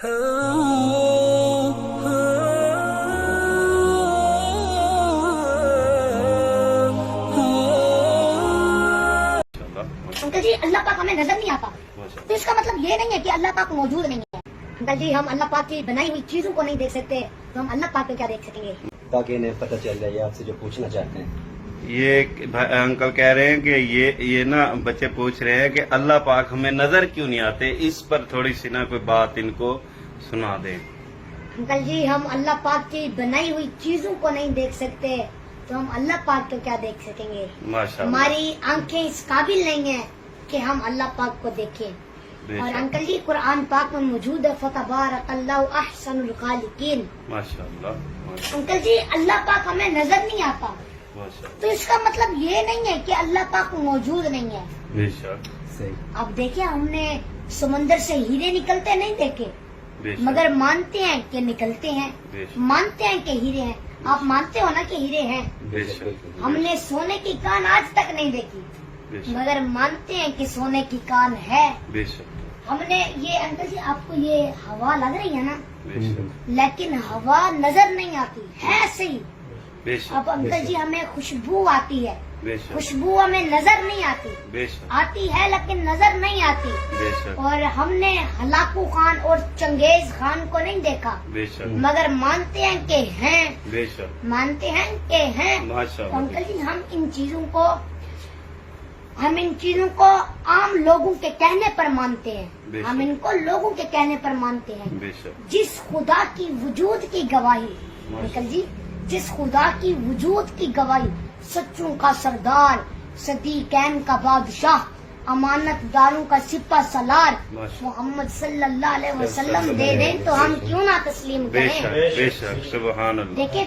Uncle जी अल्लाह पाक हमें नजर नहीं आता, तो इसका मतलब ये नहीं है कि अल्लाह पाक मौजूद नहीं है। अंकल जी हम अल्लाह पाक की बनाई हुई चीजों को नहीं देख सकते, तो हम अल्लाह पाक को क्या देख सकेंगे? ताकि इन्हें पता चल जाए आपसे जो पूछना चाहते हैं। ये अंकल कह रहे हैं कि ये ना बच्चे पूछ रहे हैं कि अल्लाह पाक हमें नजर क्यों नहीं आते, इस पर थोड़ी सी ना कोई बात इनको सुना दें। अंकल जी हम अल्लाह पाक की बनाई हुई चीजों को नहीं देख सकते, तो हम अल्लाह पाक को क्या देख सकेंगे? माशाअल्लाह। हमारी आंखें इस काबिल नहीं है कि हम अल्लाह पाक को देखें। और अंकल जी कुरान पाक में मौजूद है फतबारकल्लाहु अहसनुल खालिकीन। माशाअल्लाह। अंकल जी अल्लाह पाक हमें नजर नहीं आता, माशाअल्लाह। तो इसका मतलब ये नहीं है कि अल्लाह पाक मौजूद नहीं है। बेशक। सही। अब देखिए हमने समंदर से हीरे निकलते नहीं देखे, बेशक। मगर मानते हैं कि निकलते हैं, बेशक। मानते हैं कि हीरे हैं। आप मानते हो ना कि हीरे हैं? बेशक। हमने सोने की कान आज तक नहीं देखी, बेशक। मगर मानते हैं कि सोने की कान है। बेशक। हमने ये अंकल जी आपको ये हवा लग रही है ना, बेशक। लेकिन हवा नजर नहीं आती है सही। बेशक। अब अंकल जी हमें खुशबू आती है, बेशक। खुशबू हमें नजर नहीं आती, बेशक। आती है लेकिन नजर नहीं आती। बेशक। और हमने हलाकू खान और चंगेज खान को नहीं देखा, बेशक। मगर मानते हैं कि हैं, बेशक। मानते हैं कि हैं। माशाअल्लाह। अंकल जी हम इन चीजों को आम लोगों के कहने पर मानते हैं, बेशक। हम इनको लोगों के कहने पर मानते हैं। बेशक। जिस खुदा की वजूद की गवाही, अंकल जी जिस खुदा की वजूद की गवाही सच्चों का सरदार, सदीकैन का बादशाह, अमानतदारों का सिपा सलार मोहम्मद सल्लल्लाहु अलैहि वसल्लम दे दें तो हम क्यों ना तस्लीम करें? बेशक। बेशक। सुभान अल्लाह। देखिए